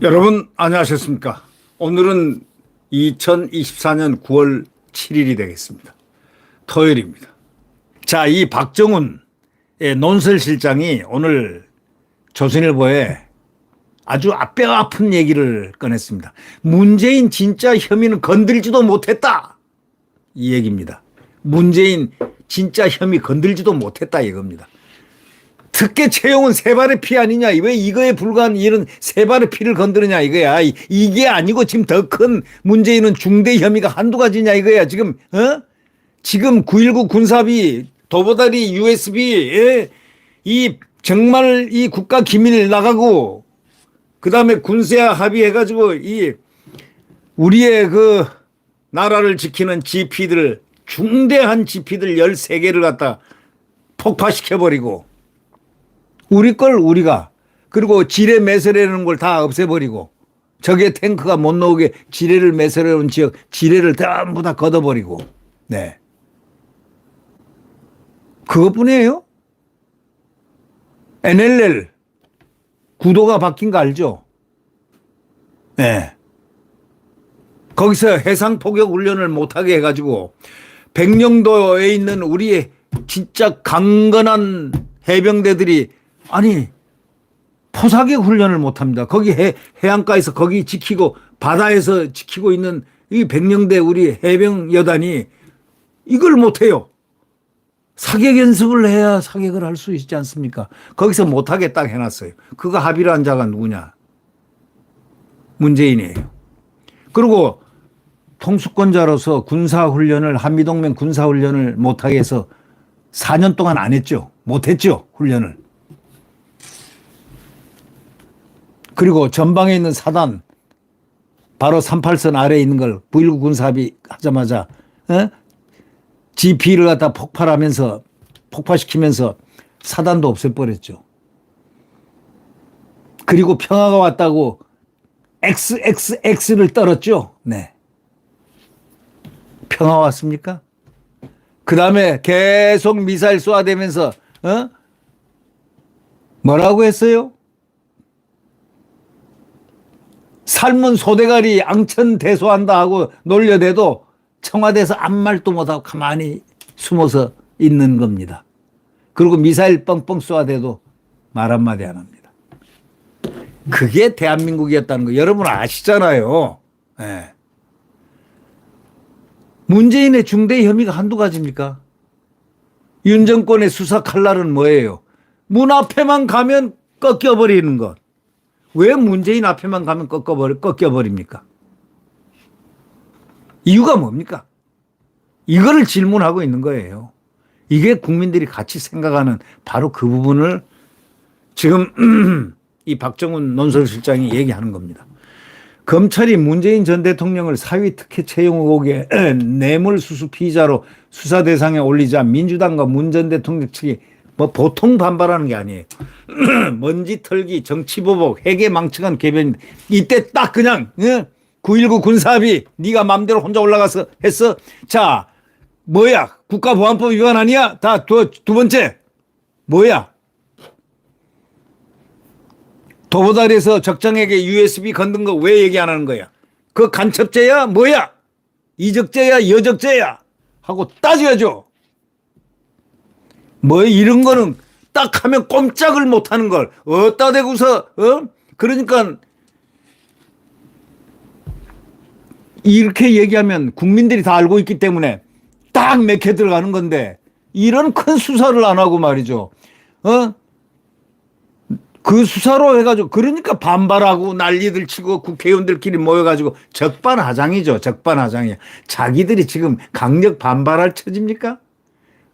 여러분 안녕하셨습니까? 오늘은 2024년 9월 7일이 되겠습니다. 토요일입니다. 자, 이 박정훈 논설실장이 오늘 조선일보에 아주 뼈 아픈 얘기를 꺼냈습니다. 문재인 진짜 혐의는 건들지도 못했다. 이 얘기입니다. 문재인 진짜 혐의 건들지도 못했다 이겁니다. 특혜 채용은 세 발의 피 아니냐? 왜 이거에 불과한 이런 세 발의 피를 건드느냐 이거야. 이게 아니고 지금 더 큰 문제는 중대 혐의가 한두 가지냐 이거야. 지금 지금 9.19 군사비, 도보다리 USB, 이 정말 이 국가 기밀 나가고 그다음에 군사 합의해가지고 이 우리의 그 나라를 지키는 GP들 중대한 GP들 13개를 갖다 폭파시켜버리고. 우리 걸 우리가 그리고 지뢰 매설해놓은 걸 다 없애버리고 적의 탱크가 못 나오게 지뢰를 매설해놓은 지역 지뢰를 전부 다 걷어버리고 네 그것뿐이에요. NLL 구도가 바뀐 거 알죠? 네 거기서 해상 포격 훈련을 못하게 해가지고 백령도에 있는 우리의 진짜 강건한 해병대들이 아니 포사격 훈련을 못합니다. 거기 해안가에서 거기 지키고 바다에서 지키고 있는 이 백령대 우리 해병 여단이 이걸 못해요. 사격 연습을 해야 사격을 할 수 있지 않습니까? 거기서 못하게 딱 해놨어요. 그거 합의를 한 자가 누구냐? 문재인이에요. 그리고 통수권자로서 군사훈련을 한미동맹 군사훈련을 못하게 해서 4년 동안 안 했죠. 못했죠. 훈련을. 그리고 전방에 있는 사단 바로 38선 아래에 있는 걸 9.19 군사합의 하자마자 GP를 갖다 폭파시키면서 사단도 없애버렸죠. 그리고 평화가 왔다고 XXX를 떨었죠. 네. 평화 왔습니까? 그 다음에 계속 미사일 쏘아대면서 뭐라고 했어요? 삶은 소대가리 앙천대소한다 하고 놀려대도 청와대에서 아무 말도 못하고 가만히 숨어서 있는 겁니다. 그리고 미사일 뻥뻥 쏘아대도 말 한마디 안 합니다. 그게 대한민국이었다는 거 여러분 아시잖아요. 네. 문재인의 중대 혐의가 한두 가지입니까? 윤 정권의 수사 칼날은 뭐예요? 문 앞에만 가면 꺾여버리는 것. 왜 문재인 앞에만 가면 꺾여버립니까? 이유가 뭡니까? 이거를 질문하고 있는 거예요. 이게 국민들이 같이 생각하는 바로 그 부분을 지금 이 박정훈 논설실장이 얘기하는 겁니다. 검찰이 문재인 전 대통령을 사위 특혜 채용 의혹에 뇌물수수 피의자로 수사 대상에 올리자 민주당과 문 전 대통령 측이 뭐 보통 반발하는 게 아니에요. 먼지 털기, 정치보복, 회계 망측한 개변. 이때 딱 그냥 9.19 군사합의 네가 마음대로 혼자 올라가서 했어. 자, 뭐야? 국가보안법 위반 아니야? 다 두 번째. 뭐야? 도보다리에서 적장에게 USB 건든 거 왜 얘기 안 하는 거야? 그 간첩죄야? 뭐야? 이적죄야? 여적죄야? 하고 따져야죠. 뭐 이런 거는 딱 하면 꼼짝을 못 하는 걸 어디다 대고서 그러니까 이렇게 얘기하면 국민들이 다 알고 있기 때문에 딱 맥혀 들어가는 건데 이런 큰 수사를 안 하고 말이죠. 그 수사로 해가지고 그러니까 반발하고 난리들 치고 국회의원들끼리 모여가지고 적반하장이죠. 적반하장이야. 자기들이 지금 강력 반발할 처지입니까?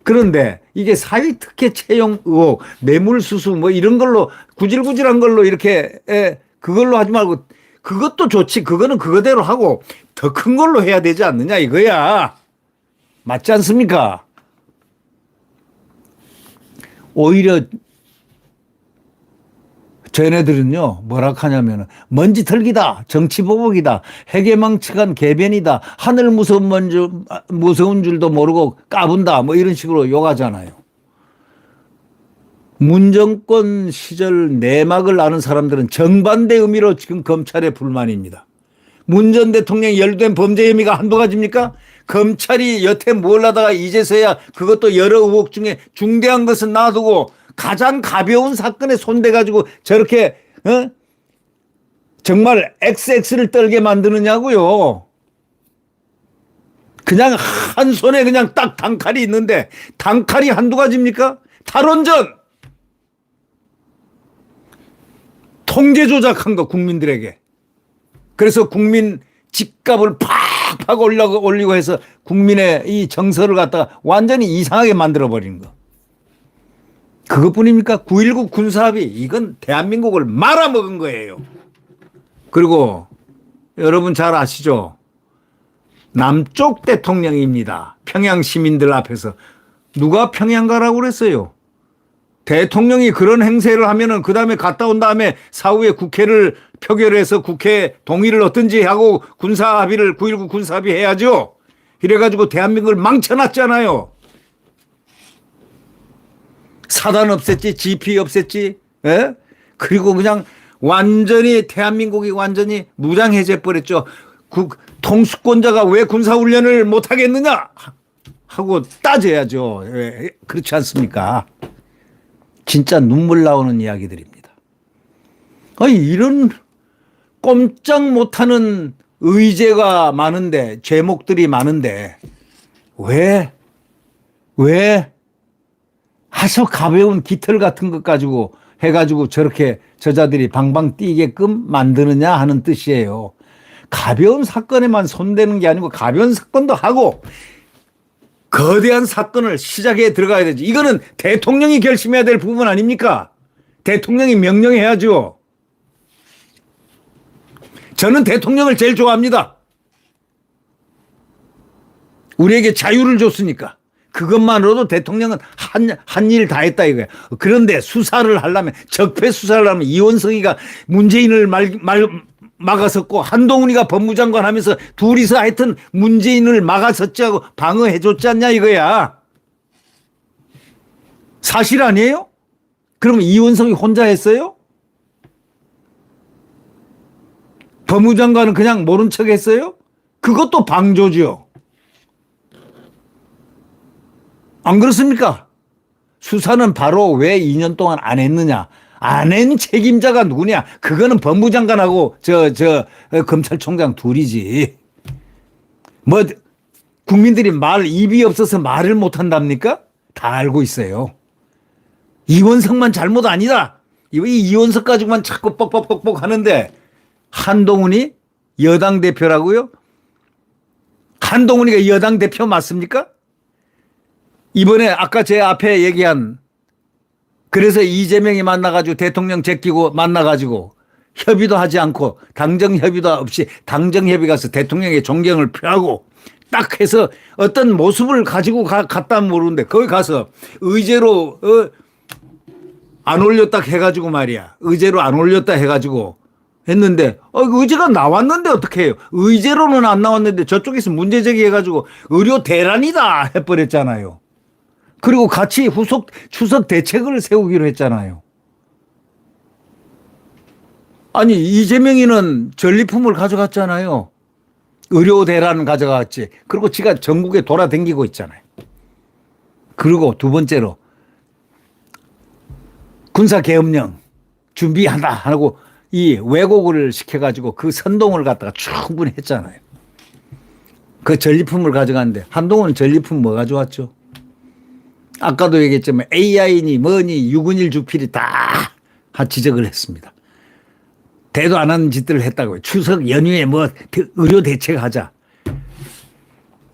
그런데 이게 사위 특혜 채용 의혹, 뇌물수수 뭐 이런 걸로 구질구질한 걸로 이렇게 그걸로 하지 말고 그것도 좋지. 그거는 그거대로 하고 더 큰 걸로 해야 되지 않느냐 이거야. 맞지 않습니까? 오히려 쟤네들은요, 뭐라 하냐면은, 먼지 털기다, 정치 보복이다, 해괴망측한 개변이다, 하늘 무서운 줄도 모르고 까분다, 뭐 이런 식으로 욕하잖아요. 문정권 시절 내막을 아는 사람들은 정반대 의미로 지금 검찰에 불만입니다. 문 전 대통령이 연루된 범죄 혐의가 한두 가지입니까? 검찰이 여태 뭘 하다가 이제서야 그것도 여러 의혹 중에 중대한 것은 놔두고 가장 가벼운 사건에 손대가지고 저렇게 정말 XX를 떨게 만드느냐고요. 그냥 한 손에 그냥 딱 단칼이 있는데 단칼이 한두 가지입니까? 탈원전 통제 조작한 거 국민들에게. 그래서 국민 집값을 팍팍 올리고 해서 국민의 이 정서를 갖다가 완전히 이상하게 만들어버리는 거. 그것뿐입니까? 9.19 군사합의 이건 대한민국을 말아먹은 거예요. 그리고 여러분 잘 아시죠? 남쪽 대통령입니다. 평양 시민들 앞에서. 누가 평양 가라고 그랬어요? 대통령이 그런 행세를 하면은 그 다음에 갔다 온 다음에 사후에 국회를 표결해서 국회 동의를 어떤지 하고 군사합의를 9.19 군사합의 해야죠. 이래가지고 대한민국을 망쳐놨잖아요. 사단 없앴지, GP 없앴지, 예? 그리고 그냥 완전히 대한민국이 완전히 무장해제 뻔했죠. 통수권자가 왜 군사훈련을 못하겠느냐 하고 따져야죠. 예, 그렇지 않습니까? 진짜 눈물 나오는 이야기들입니다. 이런 꼼짝 못하는 의제가 많은데, 제목들이 많은데 왜 아주 가벼운 깃털 같은 것 가지고 해가지고 저렇게 저자들이 방방 뛰게끔 만드느냐 하는 뜻이에요. 가벼운 사건에만 손대는 게 아니고 가벼운 사건도 하고 거대한 사건을 시작해 들어가야 되지. 이거는 대통령이 결심해야 될 부분 아닙니까? 대통령이 명령해야죠. 저는 대통령을 제일 좋아합니다. 우리에게 자유를 줬으니까. 그것만으로도 대통령은 한 일 다 했다 이거야. 그런데 수사를 하려면, 적폐 수사를 하려면 이원석이가 문재인을 막았었고 한동훈이가 법무장관 하면서 둘이서 하여튼 문재인을 막았었지 하고 방어해줬지 않냐 이거야. 사실 아니에요? 그러면 이원석이 혼자 했어요? 법무장관은 그냥 모른 척 했어요? 그것도 방조죠. 안 그렇습니까? 수사는 바로 왜 2년 동안 안 했느냐. 안 한 책임자가 누구냐. 그거는 법무장관하고 검찰총장 둘이지. 뭐 국민들이 입이 없어서 말을 못 한답니까? 다 알고 있어요. 이원석만 잘못 아니다. 이 이원석 가지고만 자꾸 뻑뻑뻑뻑 하는데 한동훈이 여당 대표라고요? 한동훈이가 여당 대표 맞습니까? 이번에 아까 제 앞에 얘기한 그래서 이재명이 만나가지고 대통령 제끼고 만나가지고 협의도 하지 않고 당정 협의도 없이 당정 협의 가서 대통령의 존경을 표하고 딱 해서 어떤 모습을 가지고 갔다 모르는데 거기 가서 의제로 안 올렸다 해가지고 말이야. 의제로 안 올렸다 해가지고 했는데 의제가 나왔는데 어떻게 해요? 의제로는 안 나왔는데 저쪽에서 문제 제기해가지고 의료 대란이다 해버렸잖아요. 그리고 같이 추석 대책을 세우기로 했잖아요. 아니 이재명이는 전리품을 가져갔잖아요. 의료 대란 가져갔지. 그리고 지가 전국에 돌아다니고 있잖아요. 그리고 두 번째로 군사계엄령 준비한다 하고 이 왜곡을 시켜가지고 그 선동을 갖다가 충분히 했잖아요. 그 전리품을 가져갔는데 한동훈은 전리품 뭐 가져왔죠? 아까도 얘기했지만 AI니 뭐니 유근일 주필이 다 지적을 했습니다. 대도 안 하는 짓들을 했다고요. 추석 연휴에 뭐 의료 대책 하자.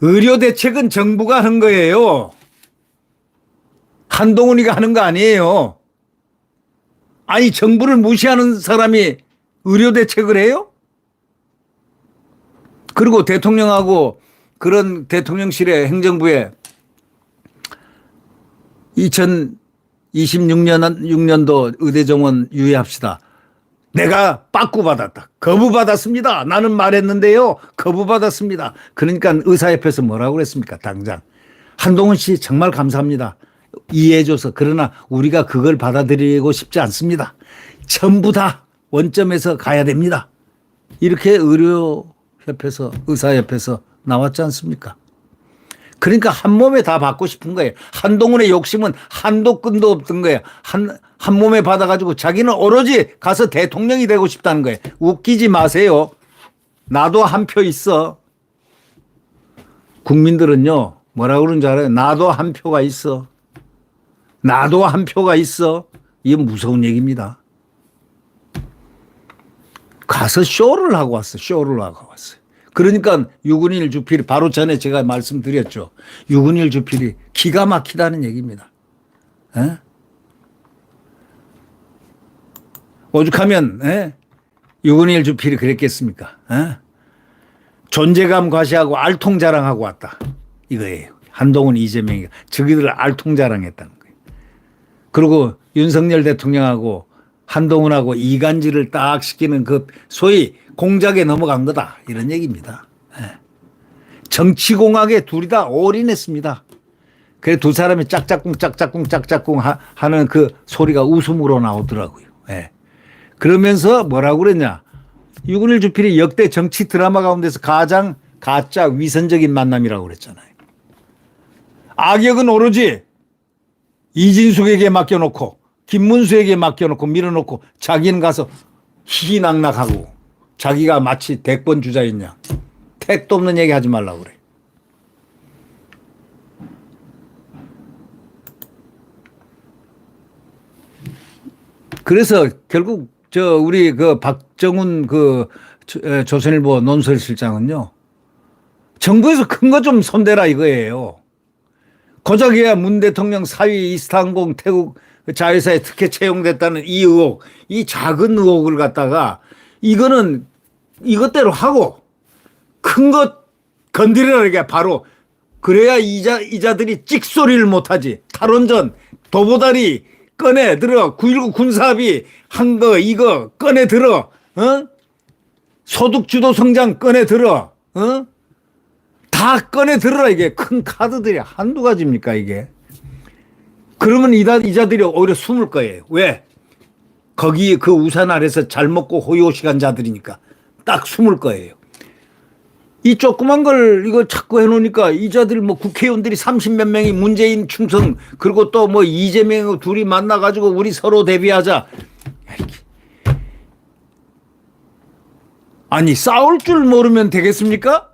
의료 대책은 정부가 하는 거예요. 한동훈이가 하는 거 아니에요. 아니 정부를 무시하는 사람이 의료 대책을 해요? 그리고 대통령하고 그런 대통령실의 행정부에 2026년도 의대 정원 유예합시다. 내가 빠꾸받았다. 거부받았습니다. 나는 말했는데요. 거부받았습니다. 그러니까 의사협회에서 뭐라고 그랬습니까? 당장. 한동훈 씨 정말 감사합니다. 이해해줘서. 그러나 우리가 그걸 받아들이고 싶지 않습니다. 전부 다 원점에서 가야 됩니다. 이렇게 의료협회에서, 의사협회에서 나왔지 않습니까? 그러니까 한 몸에 다 받고 싶은 거예요. 한동훈의 욕심은 한도 끈도 없던 거예요. 한 몸에 받아가지고 자기는 오로지 가서 대통령이 되고 싶다는 거예요. 웃기지 마세요. 나도 한 표 있어. 국민들은요, 뭐라고 그러는 줄 알아요? 나도 한 표가 있어. 나도 한 표가 있어. 이게 무서운 얘기입니다. 가서 쇼를 하고 왔어요. 쇼를 하고 왔어요. 그러니까 6·1 주필이 바로 전에 제가 말씀드렸죠. 6·1 주필이 기가 막히다는 얘기입니다. 에? 오죽하면 6·1 주필이 그랬겠습니까? 에? 존재감 과시하고 알통자랑하고 왔다. 이거예요. 한동훈, 이재명이 저기들 알통자랑했다는 거예요. 그리고 윤석열 대통령하고 한동훈하고 이간질을 딱 시키는 그 소위 공작에 넘어간 거다. 이런 얘기입니다. 정치공학에 둘이 다 올인했습니다. 그래 두 사람이 짝짝꿍 하는 그 소리가 웃음으로 나오더라고요. 그러면서 뭐라고 그랬냐. 6·1 주필이 역대 정치 드라마 가운데서 가장 가짜 위선적인 만남이라고 그랬잖아요. 악역은 오로지 이진숙에게 맡겨놓고 김문수에게 맡겨놓고 밀어놓고 자기는 가서 희희낙낙하고 자기가 마치 대권 주자인 양 택도 없는 얘기 하지 말라고 그래. 그래서 결국 우리 그 박정훈 그 조선일보 논설실장은요. 정부에서 큰 거 좀 손대라 이거예요. 고작이야 문 대통령 사위 이스타항공 태국 자회사에 특혜 채용됐다는 이 의혹, 이 작은 의혹을 갖다가 이거는 이것대로 하고 큰 것 건드리라 이게 바로 그래야 이자들이 찍소리를 못하지. 탈원전 도보다리 꺼내 들어 9.19 군사합의 한 거 이거 꺼내 들어 소득 주도 성장 꺼내 들어 다 꺼내 들어라. 이게 큰 카드들이 한두 가지입니까 이게. 그러면 이자들이 오히려 숨을 거예요. 왜? 거기 그 우산 아래서 잘 먹고 호요시간 자들이니까 딱 숨을 거예요. 이 조그만 걸 이거 자꾸 해놓으니까 이자들 뭐 국회의원들이 30몇 명이 문재인 충성 그리고 또 뭐 이재명 둘이 만나가지고 우리 서로 대비하자. 아니 싸울 줄 모르면 되겠습니까?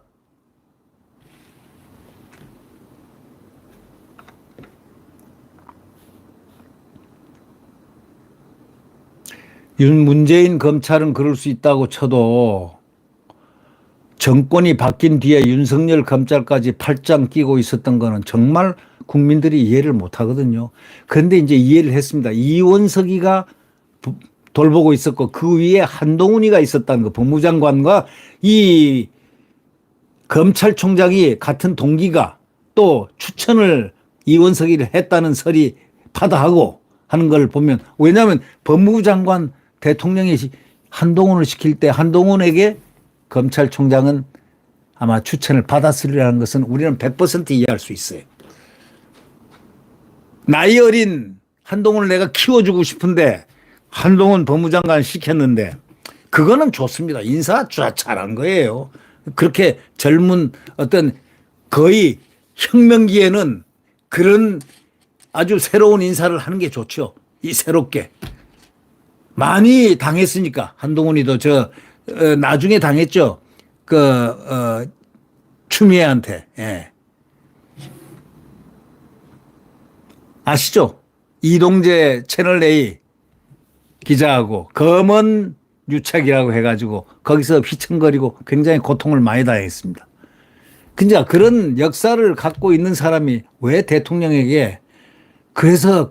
문재인 검찰은 그럴 수 있다고 쳐도 정권이 바뀐 뒤에 윤석열 검찰까지 팔짱 끼고 있었던 거는 정말 국민들이 이해를 못 하거든요. 그런데 이제 이해를 했습니다. 이원석이가 돌보고 있었고 그 위에 한동훈이가 있었다는 거. 법무장관과 이 검찰총장이 같은 동기가 또 추천을 이원석이를 했다는 설이 파다하고 하는 걸 보면 왜냐하면 법무부 장관 대통령이 한동훈을 시킬 때 한동훈에게 검찰총장은 아마 추천을 받았으리라는 것은 우리는 100% 이해할 수 있어요. 나이 어린 한동훈을 내가 키워주고 싶은데 한동훈 법무장관 시켰는데 그거는 좋습니다. 인사 잘한 거예요. 그렇게 젊은 어떤 거의 혁명기에는 그런 아주 새로운 인사를 하는 게 좋죠. 이 새롭게. 많이 당했으니까 한동훈이도 나중에 당했죠. 추미애한테. 예. 아시죠? 이동재 채널A 기자하고 검은 유착이라고 해가지고 거기서 휘청거리고 굉장히 고통을 많이 당했습니다. 근데 그런 역사를 갖고 있는 사람이 왜 대통령에게 그래서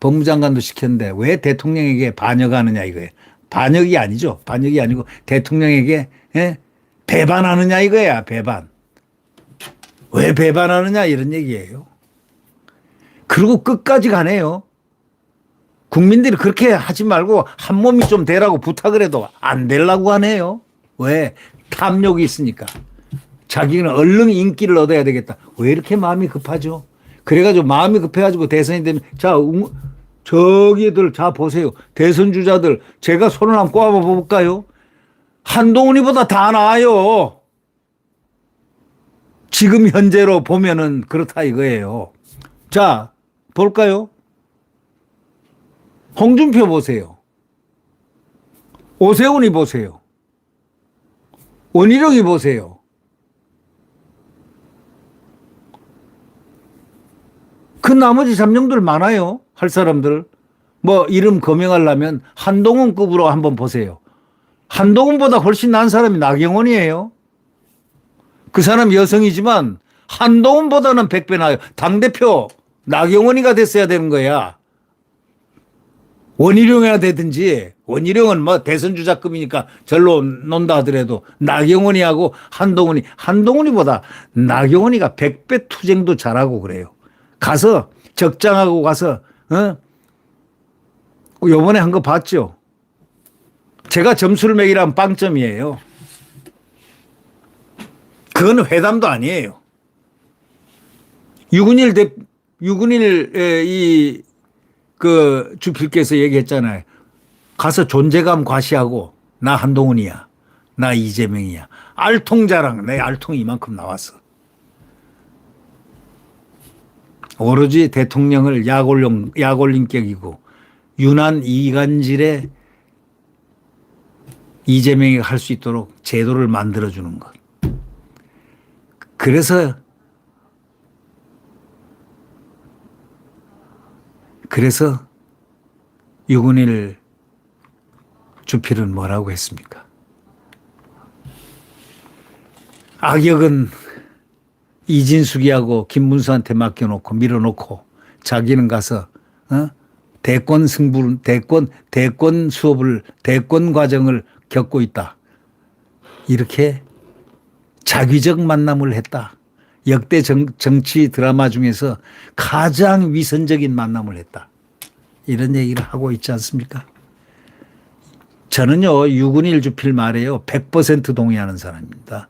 법무장관도 시켰는데 왜 대통령에게 반역하느냐 이거예요. 반역이 아니죠. 반역이 아니고 대통령에게 배반하느냐 이거야. 배반. 왜 배반하느냐 이런 얘기예요. 그리고 끝까지 가네요. 국민들이 그렇게 하지 말고 한 몸이 좀 되라고 부탁을 해도 안 되려고 하네요. 왜? 탐욕이 있으니까. 자기는 얼른 인기를 얻어야 되겠다. 왜 이렇게 마음이 급하죠? 그래가지고 마음이 급해가지고 대선이 되면 자, 저기들 자 보세요. 대선 주자들 제가 손을 한번 꼽아 볼까요? 한동훈이보다 다 나아요. 지금 현재로 보면은 그렇다 이거예요. 자, 볼까요? 홍준표 보세요. 오세훈이 보세요. 원희룡이 보세요. 그 나머지 잠룡들 많아요. 할 사람들. 뭐 이름 거명하려면 한동훈급으로 한번 보세요. 한동훈보다 훨씬 나은 사람이 나경원이에요. 그 사람 여성이지만 한동훈보다는 100배 나아요. 당대표 나경원이가 됐어야 되는 거야. 원희룡이나 되든지, 원희룡은 뭐 대선 주자급이니까 절로 논다 하더라도 나경원이하고 한동훈이보다 나경원이가 100배 투쟁도 잘하고 그래요. 가서 적장하고 가서 요번에 한 거 봤죠? 제가 점수를 매기라면 빵점이에요. 그건 회담도 아니에요. 유근일 그 주필께서 얘기했잖아요. 가서 존재감 과시하고 나 한동훈이야. 나 이재명이야. 알통자랑 내 알통이 이만큼 나왔어. 오로지 대통령을 약올림격이고 유난 이간질에 이재명이 할 수 있도록 제도를 만들어주는 것. 그래서 유근일 주필은 뭐라고 했습니까? 악역은 이진숙이하고 김문수한테 맡겨놓고 밀어놓고 자기는 가서 대권 과정을 겪고 있다. 이렇게 자기적 만남을 했다. 역대 정치 드라마 중에서 가장 위선적인 만남을 했다. 이런 얘기를 하고 있지 않습니까? 저는요, 유근일 주필 말에요, 100% 동의하는 사람입니다.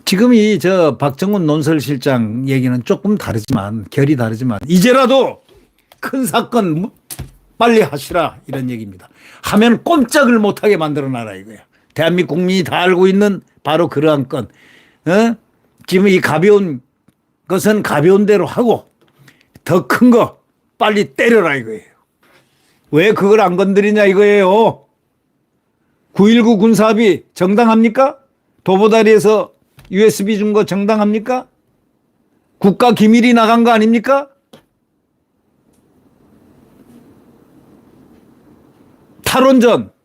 지금 박정훈 논설실장 얘기는 조금 다르지만, 결이 다르지만, 이제라도 큰 사건 빨리 하시라. 이런 얘기입니다. 하면 꼼짝을 못하게 만들어놔라 이거야. 대한민국 국민이 다 알고 있는 바로 그러한 건. 지금 이 가벼운 것은 가벼운 대로 하고 더 큰 거 빨리 때려라 이거예요. 왜 그걸 안 건드리냐 이거예요. 9.19 군사합의 정당합니까? 도보다리에서 USB 준 거 정당합니까? 국가 기밀이 나간 거 아닙니까? 탈원전.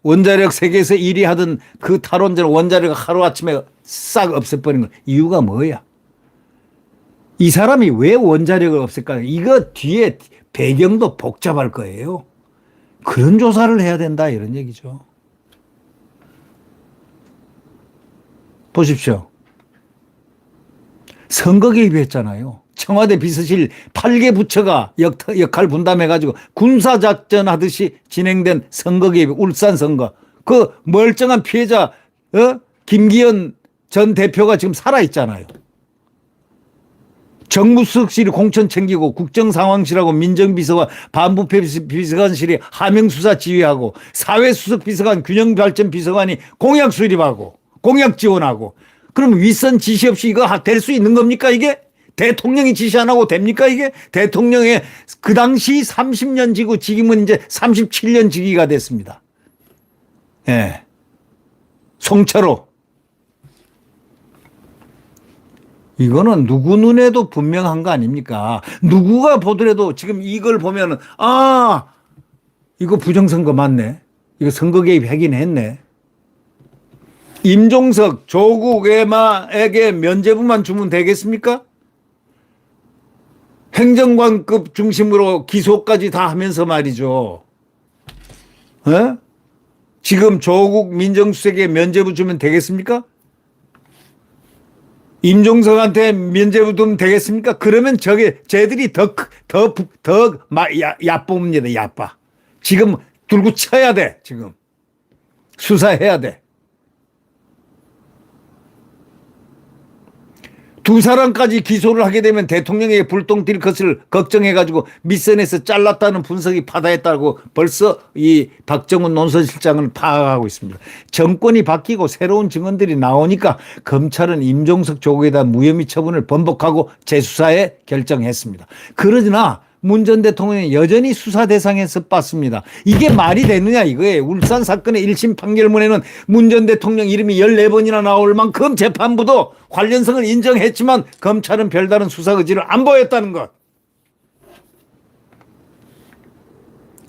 원자력 세계에서 1위 하던 그 탈원전 원자력을 하루아침에 싹 없애버린 거. 이유가 뭐야? 이 사람이 왜 원자력을 없앨까? 이거 뒤에 배경도 복잡할 거예요. 그런 조사를 해야 된다 이런 얘기죠. 보십시오. 선거 개입했잖아요. 청와대 비서실 8개 부처가 역할 분담해가지고 군사작전 하듯이 진행된 선거 개입, 울산 선거. 그 멀쩡한 피해자, 김기현 전 대표가 지금 살아있잖아요. 정무수석실이 공천 챙기고 국정상황실하고 민정비서관, 반부패 비서관실이 하명수사 지휘하고 사회수석 비서관, 균형발전비서관이 공약 수립하고 공약 지원하고 그럼 윗선 지시 없이 이거 될 수 있는 겁니까 이게? 대통령이 지시 안 하고 됩니까 이게? 대통령의 그 당시 30년 지고 지금은 이제 37년 지기가 됐습니다. 예. 송차로. 이거는 누구 눈에도 분명한 거 아닙니까? 누구가 보더라도 지금 이걸 보면은 이거 부정선거 맞네. 이거 선거 개입하긴 했네. 임종석, 조국 에게 면죄부만 주면 되겠습니까? 행정관급 중심으로 기소까지 다 하면서 말이죠. 지금 조국 민정수석에 면죄부 주면 되겠습니까? 임종석한테 면죄부 되겠습니까? 그러면 쟤들이 더 야쁩니다. 야빠. 지금 들고 쳐야 돼. 지금. 수사해야 돼. 두 사람까지 기소를 하게 되면 대통령에게 불똥 튈 것을 걱정해가지고 밑선에서 잘랐다는 분석이 파다했다고 벌써 이 박정훈 논설실장은 파악하고 있습니다. 정권이 바뀌고 새로운 증언들이 나오니까 검찰은 임종석 조국에 대한 무혐의 처분을 번복하고 재수사에 결정했습니다. 그러나 문 전 대통령이 여전히 수사 대상에서 빠집니다. 이게 말이 되느냐 이거예요. 울산 사건의 1심 판결문에는 문 전 대통령 이름이 14번이나 나올 만큼 재판부도 관련성을 인정했지만 검찰은 별다른 수사 의지를 안 보였다는 것.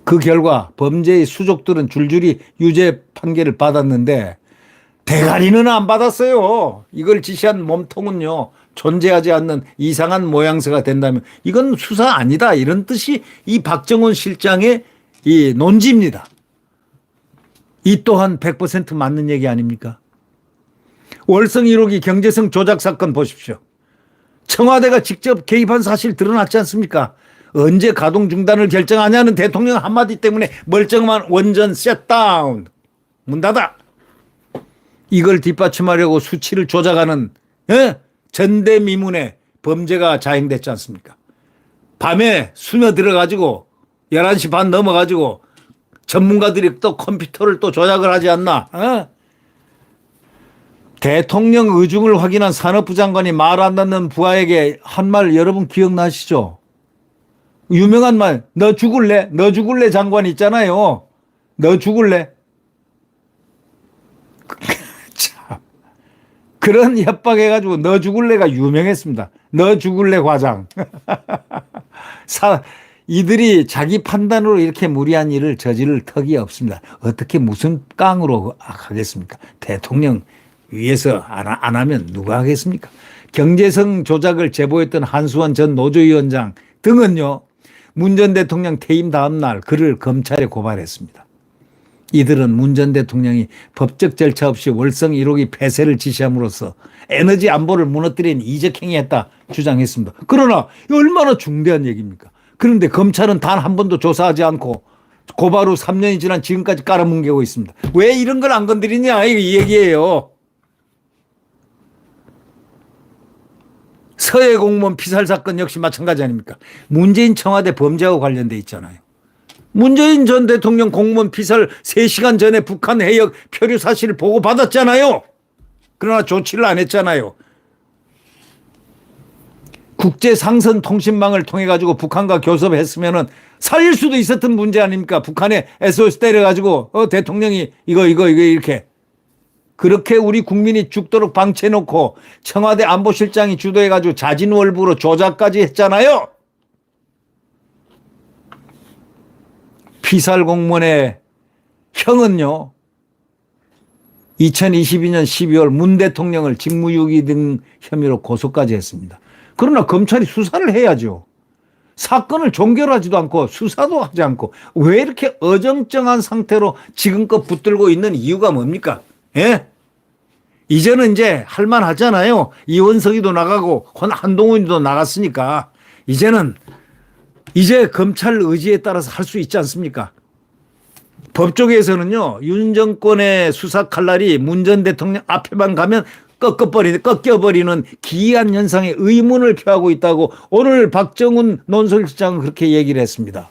그 결과 범죄의 수족들은 줄줄이 유죄 판결을 받았는데 대가리는 안 받았어요. 이걸 지시한 몸통은요. 존재하지 않는 이상한 모양새가 된다면 이건 수사 아니다. 이런 뜻이 이 박정훈 실장의 이 논지입니다. 이 또한 100% 맞는 얘기 아닙니까? 월성 1호기 경제성 조작 사건 보십시오. 청와대가 직접 개입한 사실 드러났지 않습니까? 언제 가동 중단을 결정하냐는 대통령 한마디 때문에 멀쩡한 원전 셧다운. 문 닫아. 이걸 뒷받침하려고 수치를 조작하는 전대미문의 범죄가 자행됐지 않습니까? 밤에 스며들어가지고 11시 반 넘어가지고 전문가들이 또 컴퓨터를 또 조작을 하지 않나? 대통령 의중을 확인한 산업부 장관이 말 안 듣는 부하에게 한 말 여러분 기억나시죠? 유명한 말, 너 죽을래? 너 죽을래 장관 있잖아요. 너 죽을래? 참. 그런 협박해가지고 너 죽을래가 유명했습니다. 너 죽을래 과장. 이들이 자기 판단으로 이렇게 무리한 일을 저지를 턱이 없습니다. 어떻게 무슨 깡으로 하겠습니까? 대통령 위에서 안 하면 누가 하겠습니까? 경제성 조작을 제보했던 한수원 전 노조위원장 등은요. 문 전 대통령 퇴임 다음 날 그를 검찰에 고발했습니다. 이들은 문 전 대통령이 법적 절차 없이 월성 1호기 폐쇄를 지시함으로써 에너지 안보를 무너뜨린 이적 행위했다 주장했습니다. 그러나 얼마나 중대한 얘기입니까? 그런데 검찰은 단 한 번도 조사하지 않고 고발 후 3년이 지난 지금까지 깔아뭉개고 있습니다. 왜 이런 걸 안 건드리냐 이 얘기예요. 서해 공무원 피살 사건 역시 마찬가지 아닙니까? 문재인 청와대 범죄하고 관련돼 있잖아요. 문재인 전 대통령 공무원 피살 3시간 전에 북한 해역 표류 사실을 보고받았잖아요. 그러나 조치를 안 했잖아요. 국제상선 통신망을 통해 가지고 북한과 교섭했으면은 살릴 수도 있었던 문제 아닙니까? 북한에 SOS 때려가지고 대통령이 이거 이렇게 그렇게 우리 국민이 죽도록 방치해놓고 청와대 안보실장이 주도해가지고 자진월부로 조작까지 했잖아요. 피살 공무원의 형은요. 2022년 12월 문 대통령을 직무유기 등 혐의로 고소까지 했습니다. 그러나 검찰이 수사를 해야죠. 사건을 종결하지도 않고 수사도 하지 않고 왜 이렇게 어정쩡한 상태로 지금껏 붙들고 있는 이유가 뭡니까? 예? 이제는 이제 할만하잖아요. 이원석이도 나가고 한동훈이도 나갔으니까 이제 검찰 의지에 따라서 할 수 있지 않습니까? 법조계에서는요. 윤 정권의 수사 칼날이 문 전 대통령 앞에만 가면 꺾여버리는 기이한 현상에 의문을 표하고 있다고 오늘 박정훈 논설실장은 그렇게 얘기를 했습니다.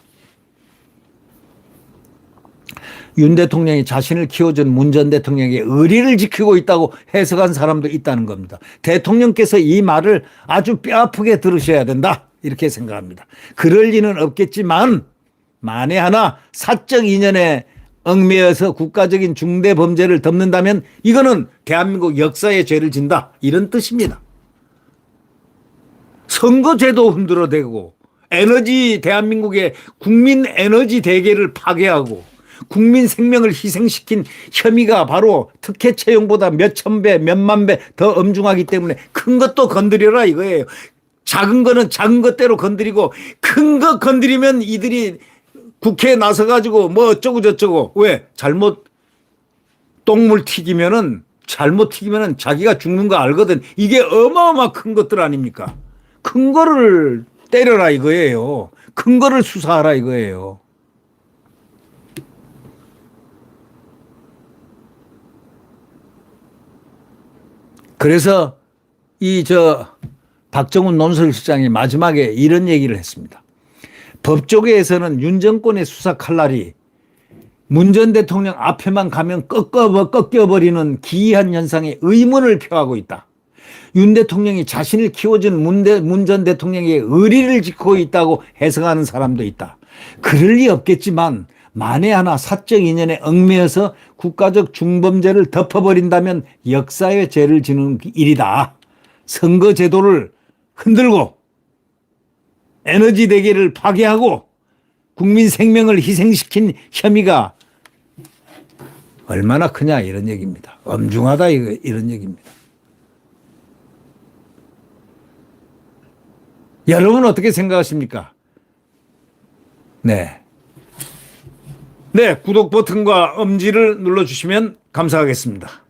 윤 대통령이 자신을 키워준 문 전 대통령의 의리를 지키고 있다고 해석한 사람도 있다는 겁니다. 대통령께서 이 말을 아주 뼈아프게 들으셔야 된다. 이렇게 생각합니다. 그럴 리는 없겠지만 만에 하나 사적 인연에 얽매여서 국가적인 중대 범죄를 덮는다면 이거는 대한민국 역사에 죄를 진다. 이런 뜻입니다. 선거제도 흔들어대고 대한민국의 국민 에너지 대계를 파괴하고 국민 생명을 희생시킨 혐의가 바로 특혜 채용보다 몇천 배, 몇만 배 더 엄중하기 때문에 큰 것도 건드려라 이거예요. 작은 거는 작은 것대로 건드리고 큰 거 건드리면 이들이 국회에 나서가지고 뭐 어쩌고 저쩌고 왜 잘못 똥물 튀기면은 잘못 튀기면 자기가 죽는 거 알거든. 이게 어마어마 큰 것들 아닙니까? 큰 거를 때려라 이거예요. 큰 거를 수사하라 이거예요. 그래서 박정훈 논설실장이 마지막에 이런 얘기를 했습니다. 법조계에서는 윤 정권의 수사 칼날이 문 전 대통령 앞에만 가면 꺾여버리는 기이한 현상에 의문을 표하고 있다. 윤 대통령이 자신을 키워준 문 전 대통령에게 의리를 짓고 있다고 해석하는 사람도 있다. 그럴 리 없겠지만 만에 하나 사적 인연에 얽매여서 국가적 중범죄를 덮어버린다면 역사의 죄를 지는 일이다. 선거 제도를 흔들고 에너지 대계를 파괴하고 국민 생명을 희생시킨 혐의가 얼마나 크냐 이런 얘기입니다. 엄중하다 이런 얘기입니다. 여러분 어떻게 생각하십니까? 네. 네, 구독 버튼과 엄지를 눌러주시면 감사하겠습니다.